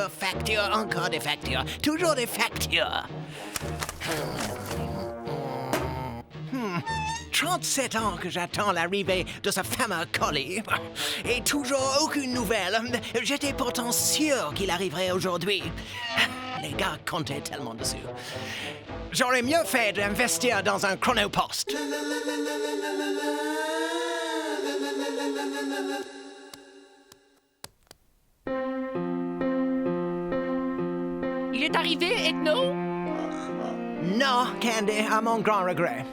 factures, encore des factures, toujours des factures. 37 ans que j'attends l'arrivée de ce fameux colis. Et toujours aucune nouvelle. J'étais pourtant sûr qu'il arriverait aujourd'hui. Les gars comptaient tellement dessus. J'aurais mieux fait d'investir dans un chronopost. Il est arrivé, Ethno? Non, Candy, à mon grand regret.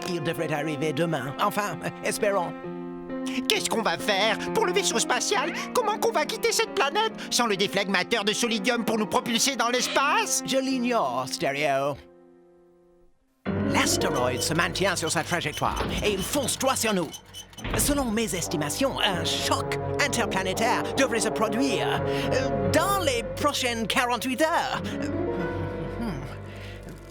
Il devrait arriver demain. Enfin, espérons. Qu'est-ce qu'on va faire pour le vaisseau spatial? Comment qu'on va quitter cette planète sans le déflegmateur de solidium pour nous propulser dans l'espace? Je l'ignore, Stereo. L'astéroïde se maintient sur sa trajectoire et il fonce droit sur nous. Selon mes estimations, un choc interplanétaire devrait se produire dans les prochaines 48 heures.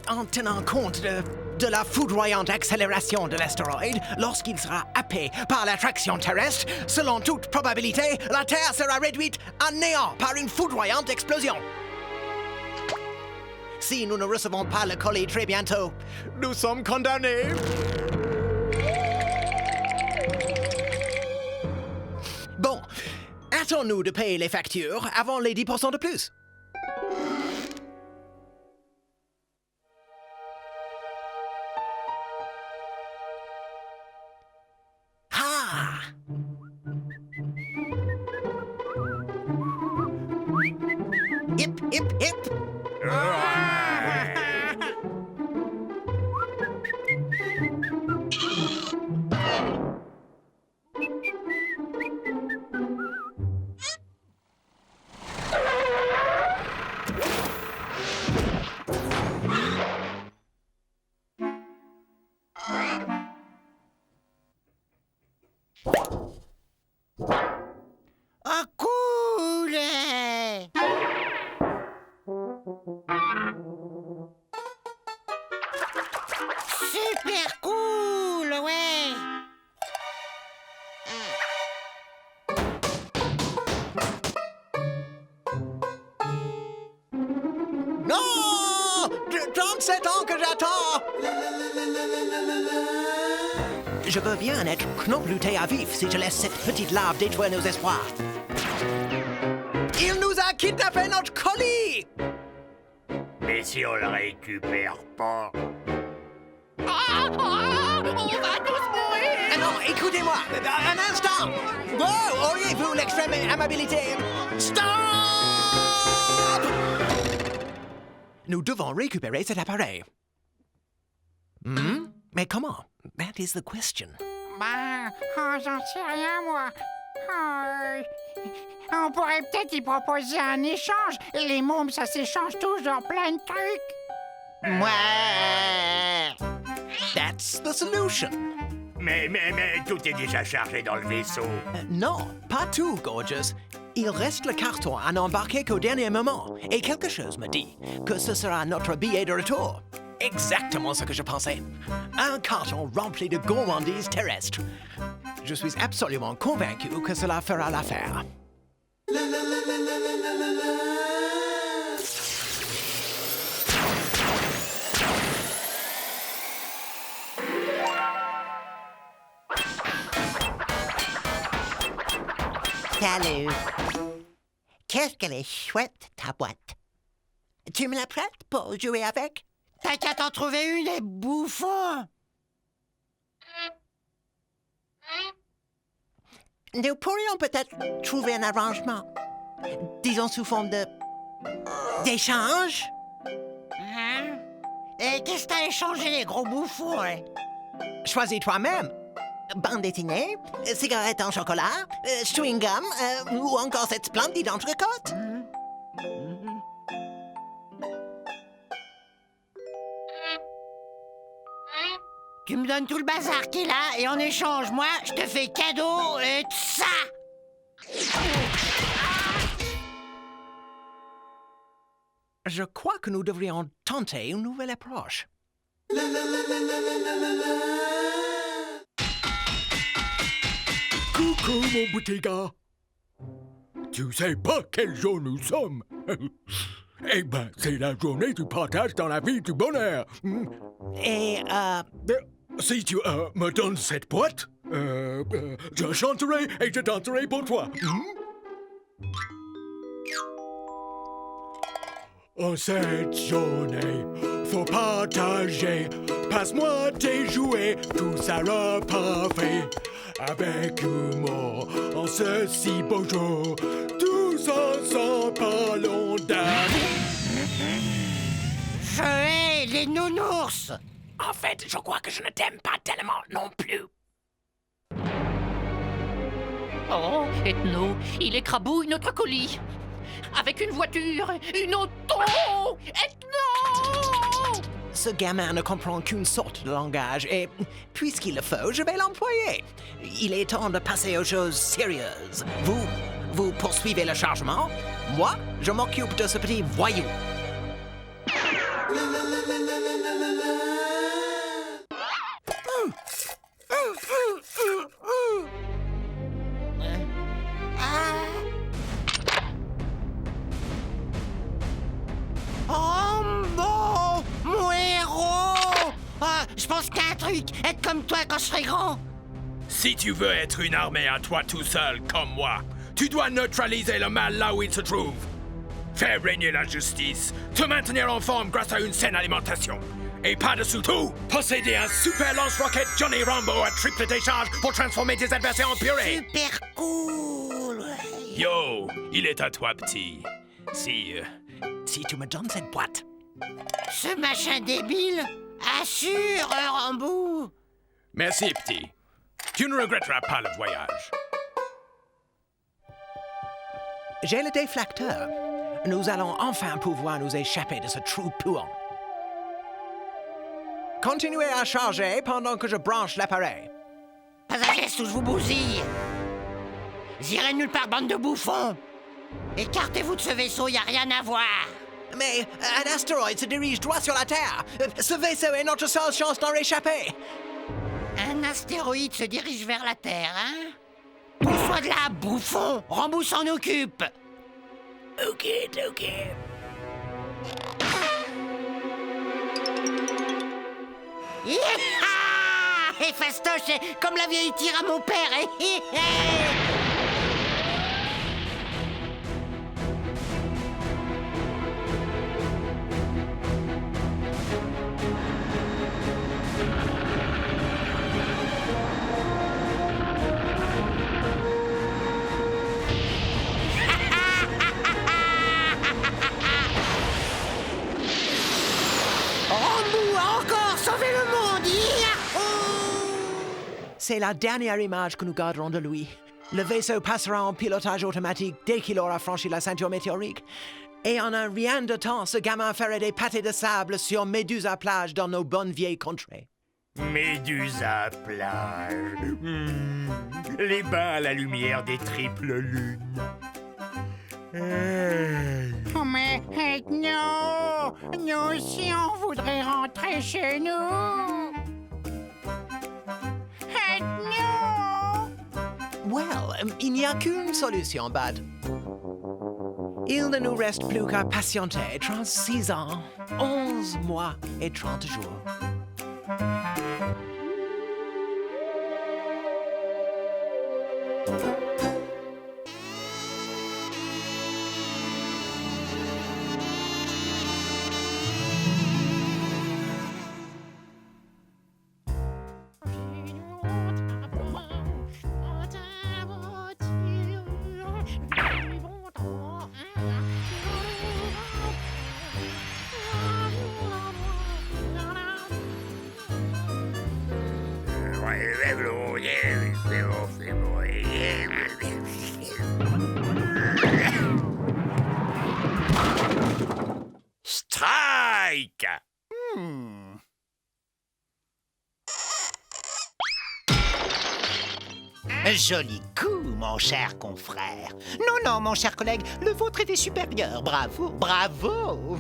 En tenant compte de la foudroyante accélération de l'astéroïde, lorsqu'il sera happé par l'attraction terrestre, selon toute probabilité, la Terre sera réduite à néant par une foudroyante explosion. Si nous ne recevons pas le colis très bientôt, nous sommes condamnés. Bon, hâtons-nous de payer les factures avant les 10% de plus. Hip, hip, hip. Oh, cool! Super cool, ouais! Non! 37 ans que j'attends! Je veux bien être knobluté à vif si je laisse cette petite lave détruire nos espoirs. Il nous a kidnappé notre colis! Mais si on le récupère pas... On va tous mourir! Ah non, écoutez-moi, un instant! Wow, auriez-vous l'extrême amabilité? Stop! Nous devons récupérer cet appareil. Mais comment? That is the question. J'en sais rien, moi. On pourrait peut-être y proposer un échange. Les mômes, ça s'échange toujours plein de trucs. Ouais! That's the solution. Mais tout est déjà chargé dans le vaisseau. Non, pas tout, Gorgeous. Il reste le carton à n'embarquer qu'au dernier moment. Et quelque chose me dit que ce sera notre billet de retour. Exactement ce que je pensais. Un carton rempli de gourmandises terrestres. Je suis absolument convaincu que cela fera l'affaire. Salut! Qu'est-ce qu'elle est chouette, ta boîte! Tu me la prêtes pour jouer avec? T'as qu'à t'en trouver une, les bouffons! Nous pourrions peut-être trouver un arrangement. Disons sous forme d'échange. Hein? Et qu'est-ce que t'as échangé, les gros bouffons? Hein? Choisis toi-même. Bande dessinée, cigarette en chocolat, chewing-gum ou encore cette splendide entrecôte. Tu me donnes tout le bazar qu'il a et en échange, moi, je te fais cadeau de ça. Je crois que nous devrions tenter une nouvelle approche. Coucou, mon petit gars. tu sais pas quel jour nous sommes? Eh ben, c'est la journée du partage dans la vie du bonheur. Et, Si tu me donnes cette boîte, je chanterai et je danserai pour toi. En cette journée, faut partager. Passe-moi tes jouets, tout sera parfait. Avec humour, en ce si beau jour, tous ensemble parlons d'amour. Je hais les nounours. En fait, je crois que je ne t'aime pas tellement non plus. Oh, Ethno, il écrabouille notre colis. Avec une voiture, une auto. Ethno! ce gamin ne comprend qu'une sorte de langage et, puisqu'il le faut, je vais l'employer. Il est temps de passer aux choses sérieuses. Vous poursuivez le chargement. Moi, je m'occupe de ce petit voyou. Rambo, mon héros! Ah, je pense qu'un truc, être comme toi quand je serai grand. Si tu veux être une armée à toi tout seul, comme moi, tu dois neutraliser le mal là où il se trouve. Faire régner la justice, te maintenir en forme grâce à une saine alimentation. Et par-dessous tout, posséder un super lance-rocket Johnny Rambo à triple décharge pour transformer tes adversaires en purée. Super cool! Yo, il est à toi, petit. Si tu me donnes cette boîte. Ce machin débile assure, Rambo! Merci, petit. Tu ne regretteras pas le voyage. J'ai le déflecteur. Nous allons enfin pouvoir nous échapper de ce trou puant. Continuez à charger pendant que je branche l'appareil. Pas un geste ou je vous bousille! J'irai nulle part, bande de bouffons! Écartez-vous de ce vaisseau, y a rien à voir! Mais un astéroïde se dirige droit sur la Terre. Ce vaisseau est notre seule chance d'en réchapper. Un astéroïde se dirige vers la Terre, hein? Pousse-toi de là, bouffon! Rambo s'en occupe! Ok. Hi-ha! Et fastoche, comme la vieille tire à mon père! Rambo a encore sauvé le monde! C'est la dernière image que nous garderons de lui. Le vaisseau passera en pilotage automatique dès qu'il aura franchi la ceinture météorique. Et en un rien de temps, ce gamin ferait des pâtés de sable sur Médusa plage dans nos bonnes vieilles contrées. Médusa plage. Les bains à la lumière des triples lunes. Oh, mais non! Nous aussi, on voudrait rentrer chez nous! Non! Well, il n'y a qu'une solution, Bud. Il ne nous reste plus qu'à patienter 36 ans, 11 mois et 30 jours. Strike! Joli coup, mon cher confrère. Non, mon cher collègue, le vôtre était supérieur. Bravo, bravo.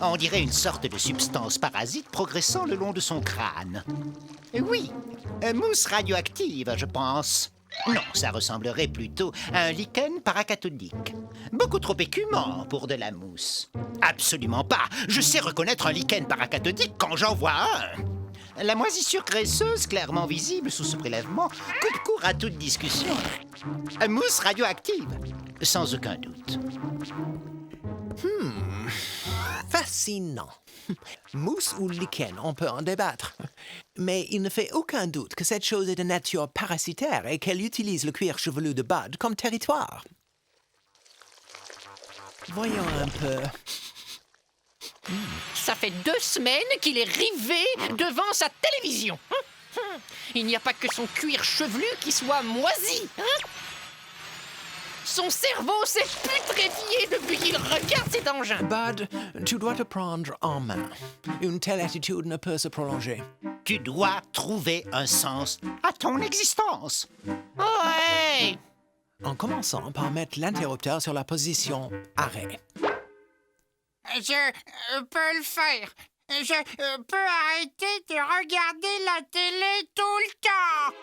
On dirait une sorte de substance parasite progressant le long de son crâne. Oui, mousse radioactive, je pense. Non, ça ressemblerait plutôt à un lichen paracathodique. Beaucoup trop écumant pour de la mousse. Absolument pas. Je sais reconnaître un lichen paracathodique quand j'en vois un. La moisissure graisseuse, clairement visible sous ce prélèvement, coupe court à toute discussion. Mousse radioactive, sans aucun doute. Fascinant. Mousse ou lichen, on peut en débattre. Mais il ne fait aucun doute que cette chose est de nature parasitaire et qu'elle utilise le cuir chevelu de Bud comme territoire. Voyons un peu. Ça fait 2 semaines qu'il est rivé devant sa télévision. Il n'y a pas que son cuir chevelu qui soit moisi. Son cerveau s'est putréfié depuis qu'il regarde cet engin. Bud, tu dois te prendre en main. Une telle attitude ne peut se prolonger. Tu dois trouver un sens à ton existence. Ouais. En commençant par mettre l'interrupteur sur la position arrêt. Je peux le faire. Je peux arrêter de regarder la télé tout le temps.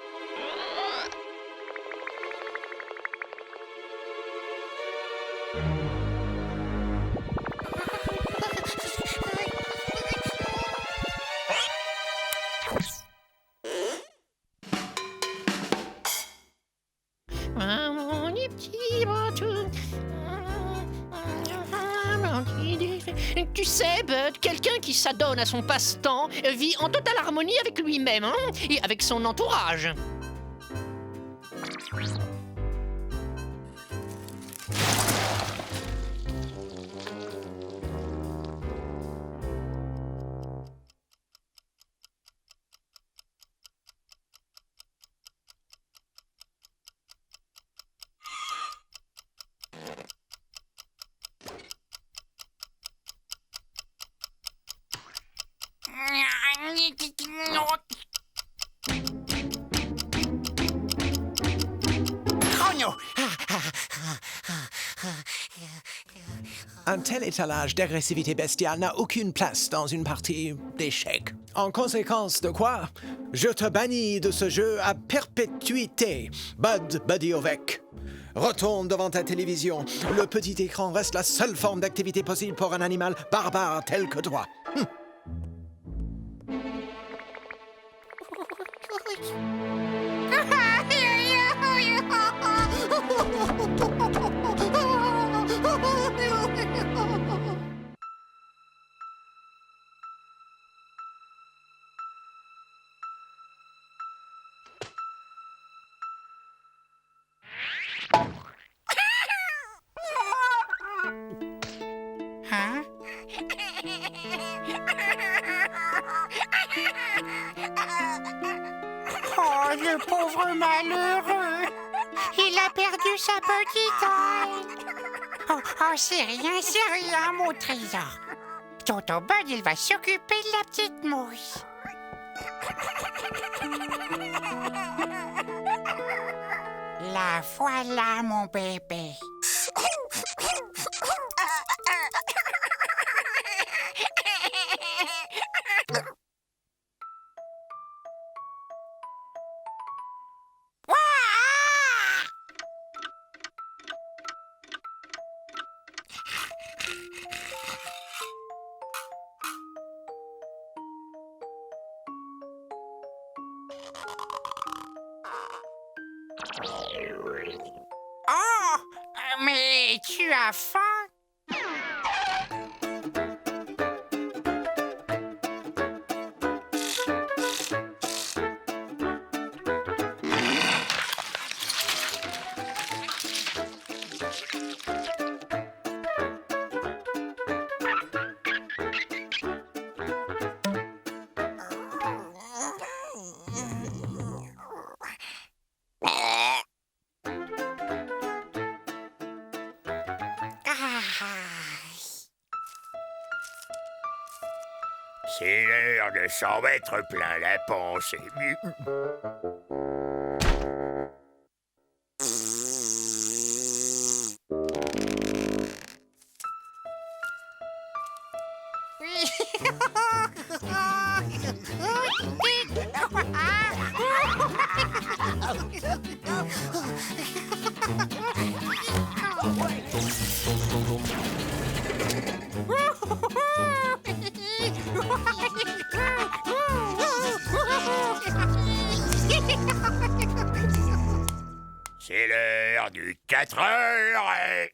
Tu sais, Bud, quelqu'un qui s'adonne à son passe-temps vit en totale harmonie avec lui-même et avec son entourage. Chrono. Un tel étalage d'agressivité bestiale n'a aucune place dans une partie d'échecs. En conséquence de quoi, je te bannis de ce jeu à perpétuité, Bud Buddyovic. Retourne devant ta télévision. Le petit écran reste la seule forme d'activité possible pour un animal barbare tel que toi. Hein? Oh, le pauvre malheureux! Il a perdu sa petite oreille! Oh, c'est rien, mon trésor! Tonton Bud, il va s'occuper de la petite mousse! La voilà, mon bébé! Oh, mais tu as faim? C'est l'heure de s'en mettre plein la pensée. 4 heures et...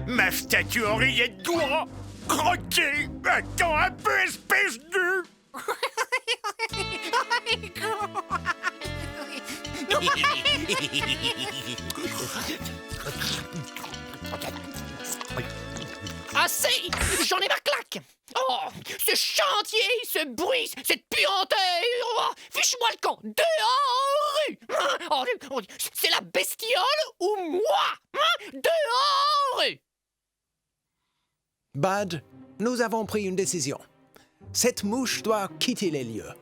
Ma statue Henriette doigt croquée. Attends un peu, espèce de... Assez! J'en ai ma claque! Oh! Ce chantier, ce bruit, cette puanteur! Oh, fiche-moi le camp! Dehors! Oh, c'est la bestiole ou moi? Dehors! Bud, nous avons pris une décision. Cette mouche doit quitter les lieux.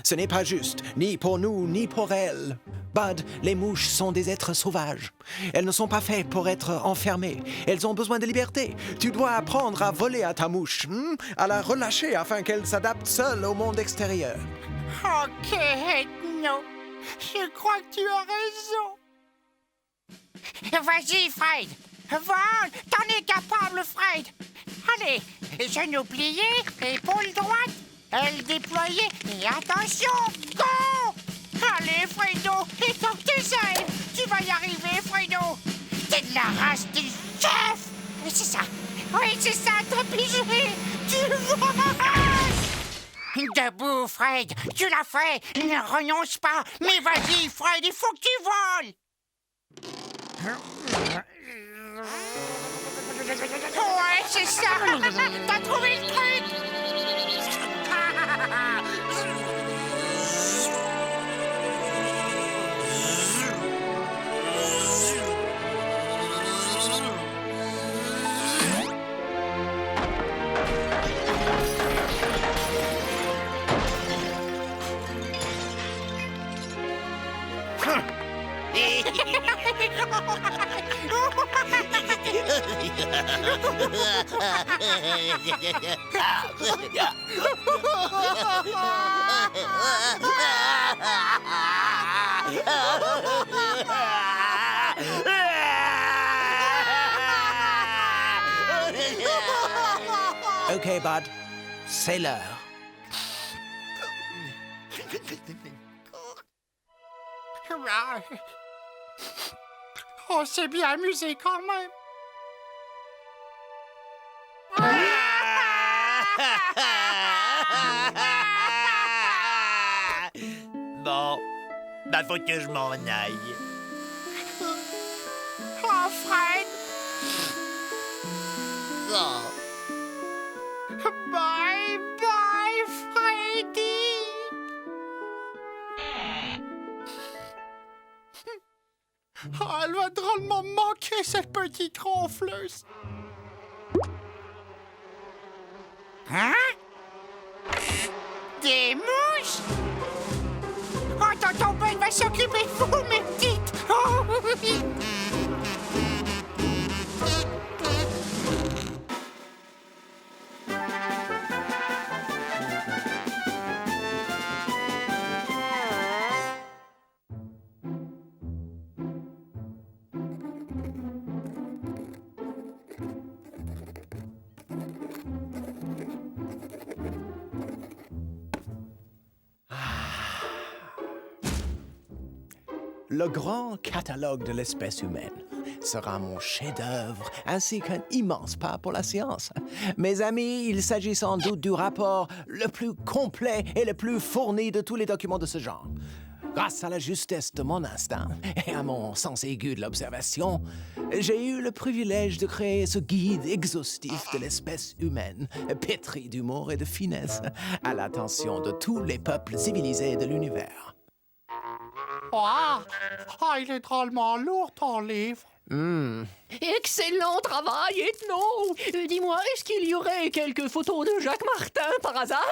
Ce n'est pas juste, ni pour nous, ni pour elle. Bud, les mouches sont des êtres sauvages. Elles ne sont pas faites pour être enfermées. Elles ont besoin de liberté. Tu dois apprendre à voler à ta mouche, à la relâcher afin qu'elle s'adapte seule au monde extérieur. Ok, Ethno. Je crois que tu as raison. Vas-y, Fred. Vole, t'en es capable, Fred. Allez, genoux pliés, épaules droites, ailes déployées et attention, go! Allez, Fredo, étends tes ailes. Tu vas y arriver, Fredo. T'es de la race du chef. C'est ça. Oui, c'est ça, t'as pigé. Tu voles. Debout, Fred. Tu l'as fait. Ne renonce pas. Mais vas-y, Fred, il faut que tu voles. Ouais, c'est ça. T'as trouvé le truc. OK, Bud, c'est l'heure. On s'est bien amusé quand même. Bon, bah faut que je m'en aille. Oh, Fred. Oh. Bye bye, Freddy. Oh, elle va drôlement me manquer, cette petite ronfleuse. Hein? Des mouches? Oh, tonton Ben va s'occuper de vous, mes petites. Oh, oui. Le grand catalogue de l'espèce humaine sera mon chef-d'œuvre ainsi qu'un immense pas pour la science. Mes amis, il s'agit sans doute du rapport le plus complet et le plus fourni de tous les documents de ce genre. Grâce à la justesse de mon instinct et à mon sens aigu de l'observation, j'ai eu le privilège de créer ce guide exhaustif de l'espèce humaine, pétri d'humour et de finesse, à l'attention de tous les peuples civilisés de l'univers. Oh, il est drôlement lourd, ton livre. Excellent travail, Ethno! Dis-moi, est-ce qu'il y aurait quelques photos de Jacques Martin par hasard?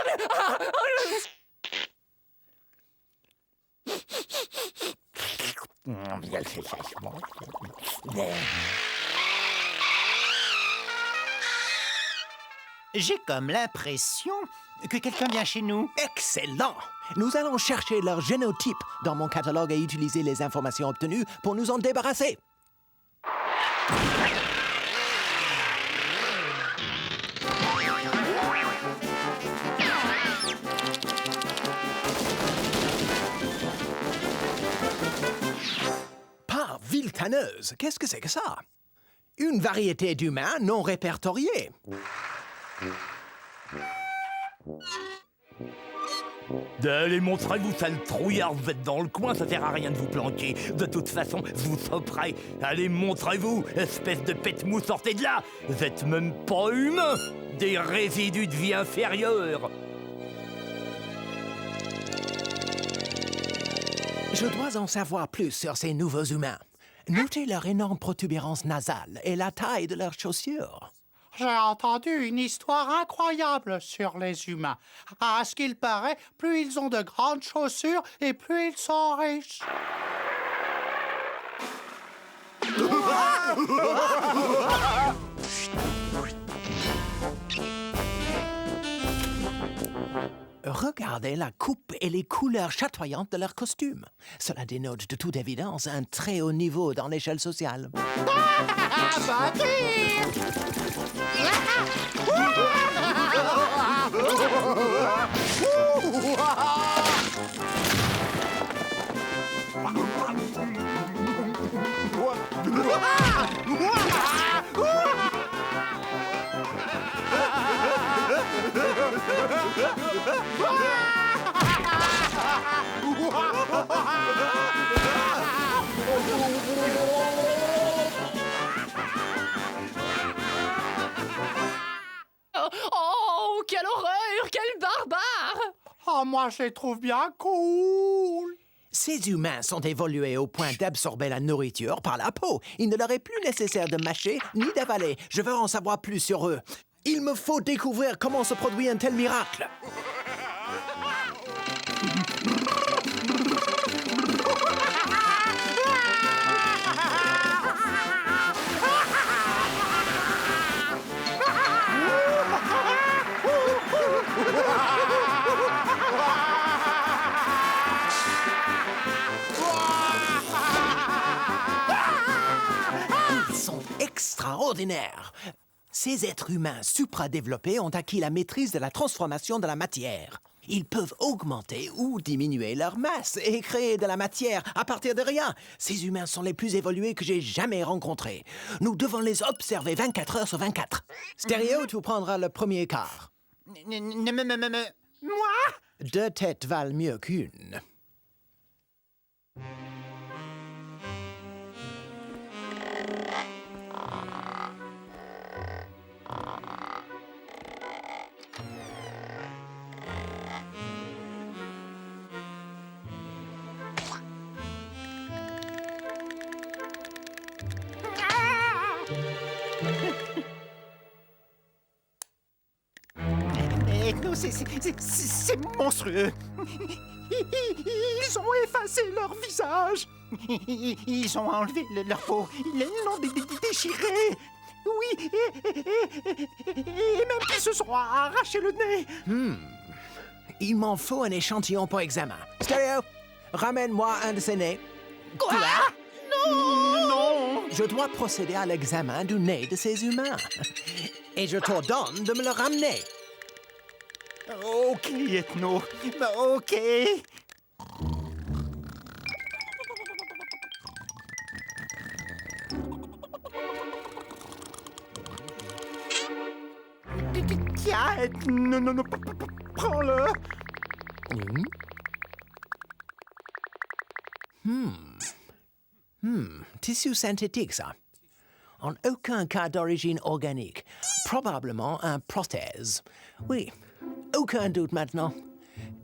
J'ai comme l'impression que quelqu'un vient chez nous. Excellent! Nous allons chercher leur génotype dans mon catalogue et utiliser les informations obtenues pour nous en débarrasser. Viltaneuse, qu'est-ce que c'est que ça? Une variété d'humains non répertoriés. Allez, montrez-vous, sale trouillard, vous êtes dans le coin, ça sert à rien de vous planquer. De toute façon, vous sauterez. Allez, montrez-vous, espèce de pète-mou, sortez de là. Vous êtes même pas humain. Des résidus de vie inférieure. Je dois en savoir plus sur ces nouveaux humains. Notez leur énorme protubérance nasale et la taille de leurs chaussures. J'ai entendu une histoire incroyable sur les humains. À ce qu'il paraît, plus ils ont de grandes chaussures et plus ils sont riches. Regardez la coupe et les couleurs chatoyantes de leurs costumes. Cela dénote de toute évidence un très haut niveau dans l'échelle sociale. Oh, quelle horreur! Quel barbare! Oh, moi, je les trouve bien cool. Ces humains sont évolués au point d'absorber la nourriture par la peau. Il ne leur est plus nécessaire de mâcher ni d'avaler. Je veux en savoir plus sur eux. Il me faut découvrir comment se produit un tel miracle. Ils sont extraordinaires. Ces êtres humains supradéveloppés ont acquis la maîtrise de la transformation de la matière. Ils peuvent augmenter ou diminuer leur masse et créer de la matière à partir de rien. Ces humains sont les plus évolués que j'ai jamais rencontrés. Nous devons les observer 24 heures sur 24. Stéréo, tu prendras le premier quart. Moi? 2 têtes valent mieux qu'une. Non, c'est monstrueux. Ils ont effacé leur visage. Ils ont enlevé leur peau. Ils l'ont déchiré. Oui, et même qu'ils se sont arraché le nez. Il m'en faut un échantillon pour examen. Stéréo, ramène-moi un de ces nez. Quoi? Non. Je dois procéder à l'examen du nez de ces humains. Et je t'ordonne de me le ramener. OK, Ethno. OK. Tiens, Ethno, non, prends-le. Tissu synthétique, ça. En aucun cas d'origine organique. Probablement un prothèse. Oui, aucun doute maintenant.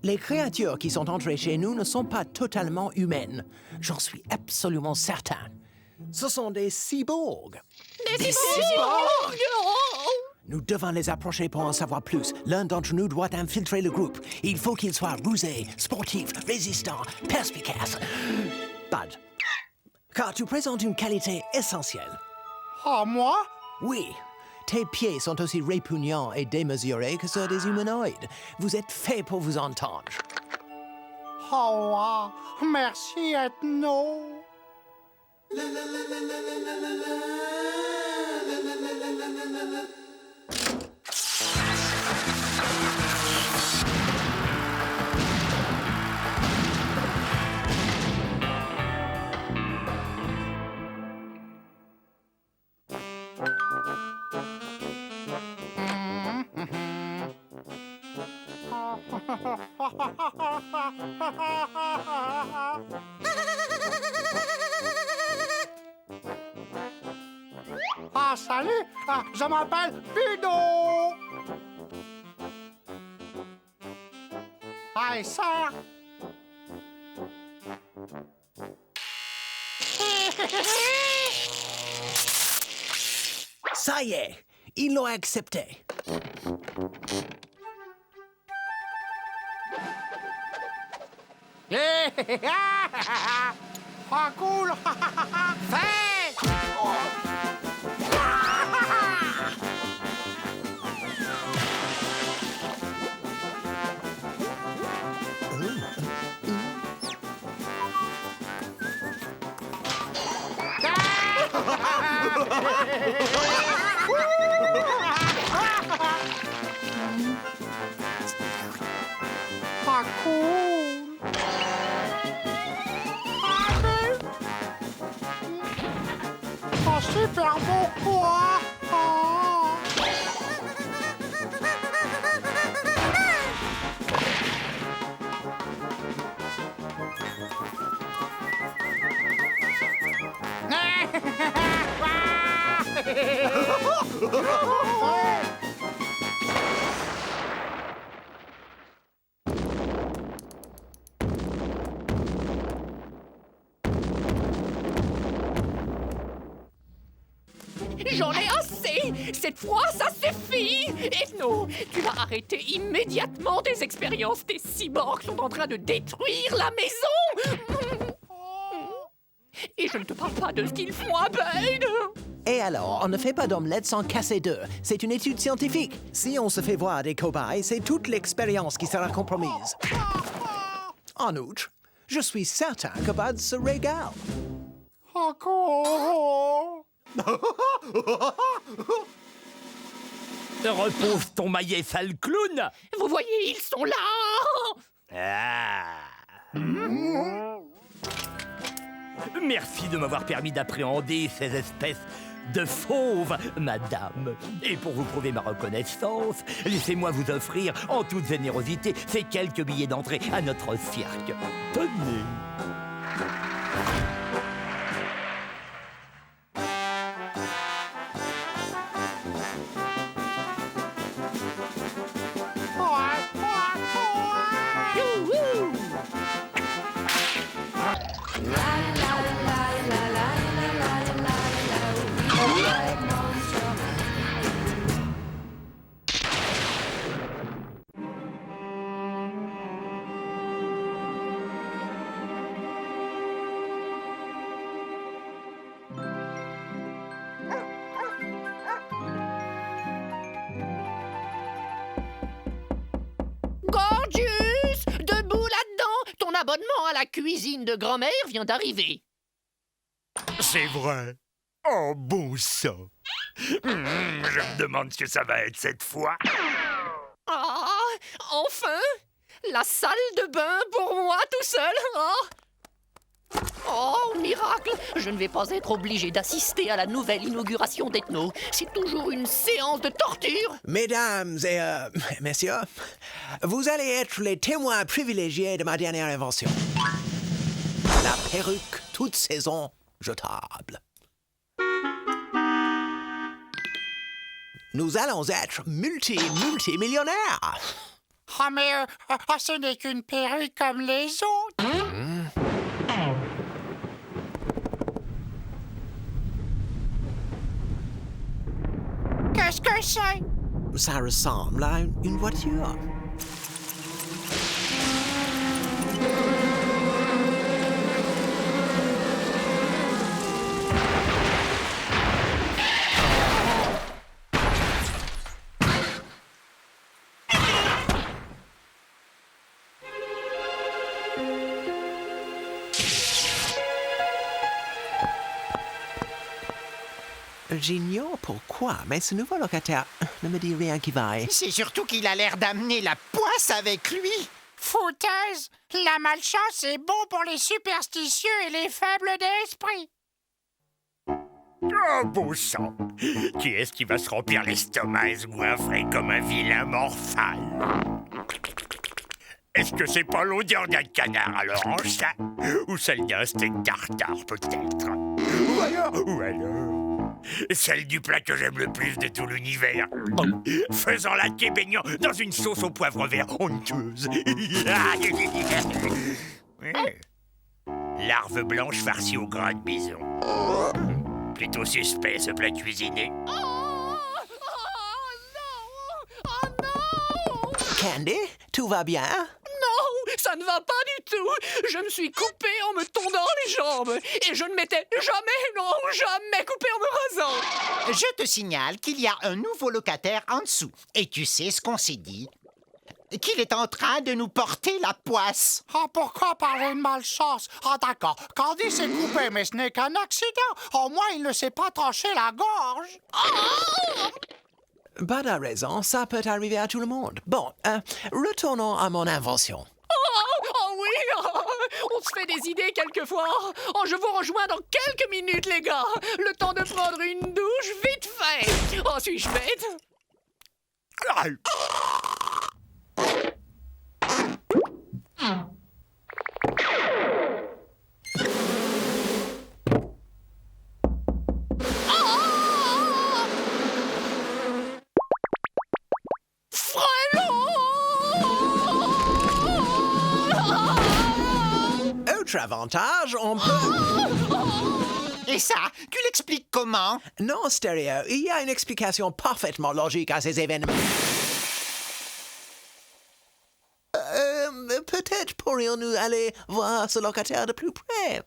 Les créatures qui sont entrées chez nous ne sont pas totalement humaines. J'en suis absolument certain. Ce sont des cyborgs. Des cyborgs! Nous devons les approcher pour en savoir plus. L'un d'entre nous doit infiltrer le groupe. Il faut qu'il soit rusé, sportif, résistant, perspicace. Bud, car tu présentes une qualité essentielle. Oh, moi? Oui, tes pieds sont aussi répugnants et démesurés que ceux des humanoïdes. Vous êtes fait pour vous entendre. Oh, ah, merci, Ethno. Ah, salut! Ah, je m'appelle Pino! Hey, sœur! Ça y est, ils l'ont accepté. Ah, cool! Fais! Ah, cool! Ah, super beau quoi! Ah. J'en ai assez! Cette fois, ça suffit! Ethno, tu vas arrêter immédiatement tes expériences. Tes cyborgs sont en train de détruire la maison! Et je ne te parle pas de ce qu'ils font à Bane! Et alors, on ne fait pas d'omelette sans casser d'œufs. C'est une étude scientifique. Si on se fait voir des cobayes, c'est toute l'expérience qui sera compromise. En outre, je suis certain que Bud se régale. Encore! Repose ton maillet, sale clown. Vous voyez, ils sont là! Ah. Merci de m'avoir permis d'appréhender ces espèces de fauves, madame. Et pour vous prouver ma reconnaissance, laissez-moi vous offrir, en toute générosité, ces quelques billets d'entrée à notre cirque. Tenez. Gorgeous! Debout là-dedans! Ton abonnement à la cuisine de grand-mère vient d'arriver. C'est vrai. Oh, bon sang. Je me demande ce que ça va être cette fois. Ah! Enfin! La salle de bain pour moi tout seul! Oh, miracle! Je ne vais pas être obligé d'assister à la nouvelle inauguration d'Ethno. C'est toujours une séance de torture. Mesdames et messieurs, vous allez être les témoins privilégiés de ma dernière invention. La perruque toute saison jetable. Nous allons être multimillionnaires. Ah, mais ce n'est qu'une perruque comme les autres. Qu'est-ce que c'est? Ça ressemble à une voiture. J'ignore pourquoi, mais ce nouveau locataire ne me dit rien qui vaille. C'est surtout qu'il a l'air d'amener la poisse avec lui. Fouteuse, la malchance est bon pour les superstitieux et les faibles d'esprit. Oh, bon sang! Qui est-ce qui va se remplir l'estomac et se goinfrer comme un vilain morphal? Est-ce que c'est pas l'odeur d'un canard à l'orange, ça? Ou celle d'un steak tartare, peut-être? Ou alors... celle du plat que j'aime le plus de tout l'univers. Faisant la thé baignant dans une sauce au poivre vert honteuse. Larve blanche farcie au gras de bison. Plutôt suspect, ce plat cuisiné. Oh non! Candy, tout va bien? Non, ça ne va pas du tout. Je me suis coupé en me tondant les jambes. Et je ne m'étais jamais coupé en me rasant. Je te signale qu'il y a un nouveau locataire en dessous. Et tu sais ce qu'on s'est dit? Qu'il est en train de nous porter la poisse. Ah, pourquoi parler de malchance? Ah, d'accord. Candy s'est coupé, mais ce n'est qu'un accident. Au moins, il ne s'est pas tranché la gorge. Bada a raison, ça peut arriver à tout le monde. Bon, retournons à mon invention. Oh oui, on se fait des idées quelquefois. Oh, je vous rejoins dans quelques minutes, les gars. Le temps de prendre une douche vite fait. Oh, suis-je bête? Autre avantage, on peut... Et ça, tu l'expliques comment? Non, Stéréo, il y a une explication parfaitement logique à ces événements. Peut-être pourrions-nous aller voir ce locataire de plus près.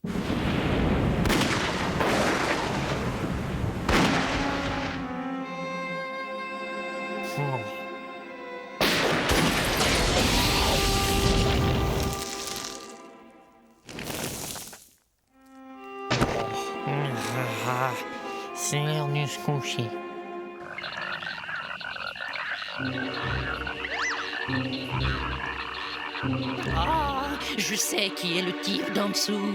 C'est l'heure de se coucher. Ah, je sais qui est le type d'en dessous.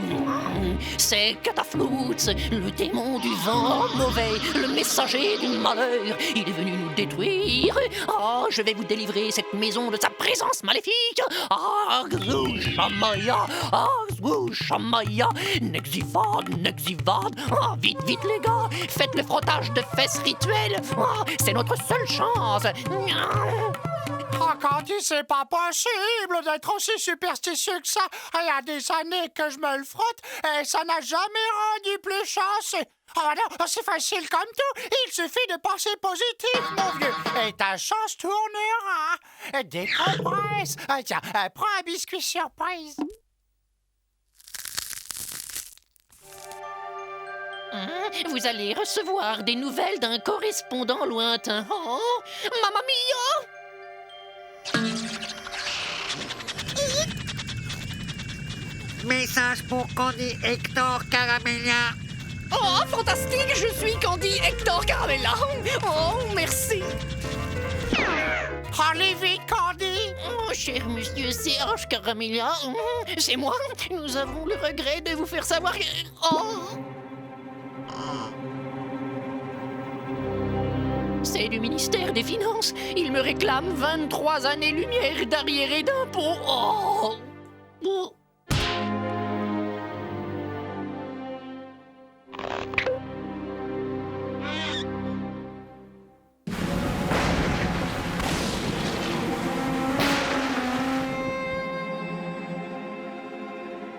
C'est Catafloots, le démon du vent mauvais, le messager du malheur. Il est venu nous détruire. Ah, je vais vous délivrer cette maison de sa présence maléfique. Ah, Grouchamaya, Grouchamaya, Nexivad, Nexivad. Ah, vite, vite les gars, faites le frottage de fesses rituel. Ah, c'est notre seule chance. Ah, Candy, c'est pas possible d'être aussi superstitieux que ça. Il y a des années que je me le frotte et ça n'a jamais rendu plus chanceux. Ah non, c'est facile comme tout. Il suffit de penser positif, mon vieux. Et ta chance tournera. Décompresse. Tiens, prends un biscuit surprise. Vous allez recevoir des nouvelles d'un correspondant lointain. Oh, Mamma mia! Message pour Candy Hector Caramella. Oh, fantastique! Je suis Candy Hector Caramella. Oh, merci. Allez vite, Candy. Oh, cher monsieur Serge Caramella, c'est moi. Nous avons le regret de vous faire savoir que... Oh! C'est du ministère des Finances. Il me réclame 23 années-lumière d'arriérés d'impôts. Oh! Oh!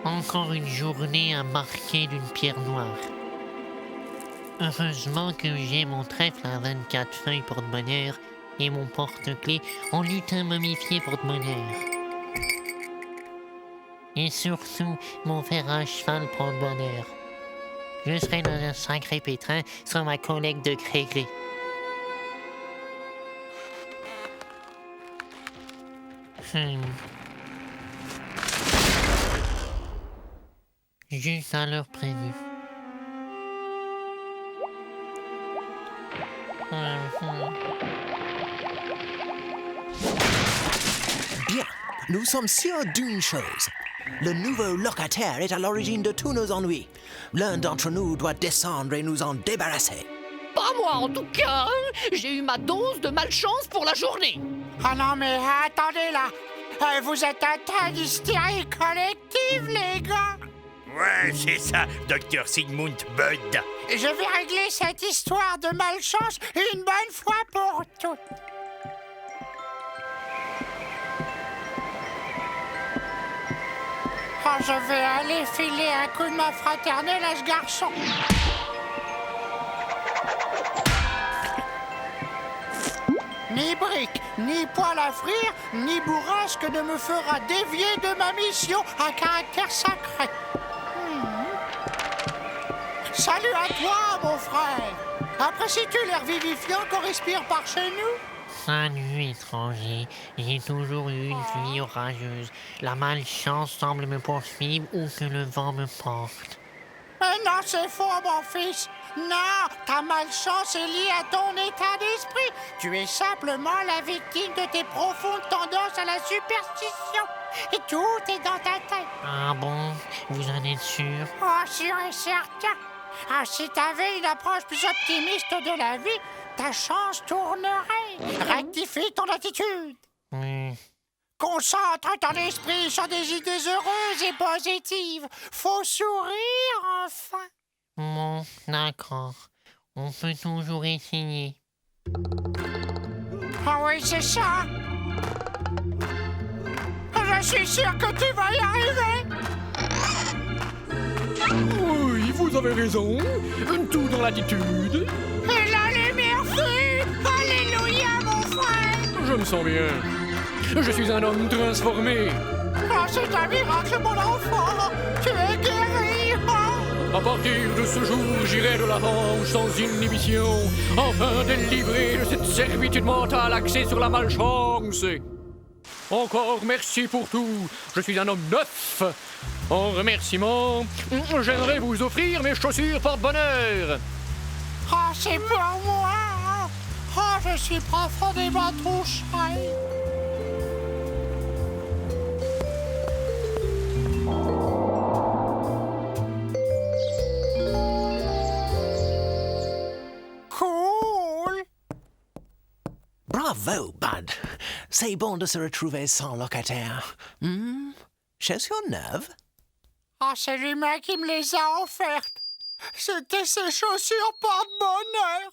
Encore une journée à marquer d'une pierre noire. Heureusement que j'ai mon trèfle à 24 feuilles porte-bonheur et mon porte-clés en lutin momifié porte-bonheur. Et surtout, mon fer à cheval porte-bonheur. Je serai dans un sacré pétrin sur ma collègue de gré-gré. juste à l'heure prévue. Bien, nous sommes sûrs d'une chose. Le nouveau locataire est à l'origine de tous nos ennuis. L'un d'entre nous doit descendre et nous en débarrasser. Pas moi, en tout cas. J'ai eu ma dose de malchance pour la journée. Ah non, mais attendez là. Vous êtes atteint d'hystérie collective, les gars. Ouais, c'est ça, Dr. Sigmund Bud. Je vais régler cette histoire de malchance une bonne fois pour toutes. Oh, je vais aller filer un coup de main fraternelle à ce garçon. Ni brique, ni poêle à frire, ni bourrasque ne me fera dévier de ma mission à caractère sacré. Salut à toi, mon frère. Apprécies-tu l'air vivifiant qu'on respire par chez nous? Salut, étranger. J'ai toujours eu une vie orageuse. La malchance semble me poursuivre où que le vent me porte. Mais non, c'est faux, mon fils. Non, ta malchance est liée à ton état d'esprit. Tu es simplement la victime de tes profondes tendances à la superstition. Et tout est dans ta tête. Ah bon? Vous en êtes sûr? Oh, sûr et certain. Ah, si t'avais une approche plus optimiste de la vie, ta chance tournerait. Rectifie ton attitude. Concentre ton esprit sur des idées heureuses et positives. Faut sourire, enfin. Bon, d'accord. On peut toujours essayer. Ah oui, c'est ça. Je suis sûr que tu vas y arriver. Oui, vous avez raison. Tout dans l'attitude. Et la lumière fut. Alléluia, mon frère. Je me sens bien. Je suis un homme transformé. Ah, c'est un miracle, mon enfant. Tu es guéri. À partir de ce jour, j'irai de l'avant sans inhibition, enfin délivré de cette servitude mentale axée sur la malchance. Encore merci pour tout. Je suis un homme neuf. En remerciement, j'aimerais vous offrir mes chaussures porte-bonheur. Ah, c'est pour moi. Ah, je suis profondément touché. Cool. Bravo, Bud. C'est bon de se retrouver sans locataire. Chaussures neuves? Ah, c'est l'humain qui me les a offertes. C'était ses chaussures porte-bonheur.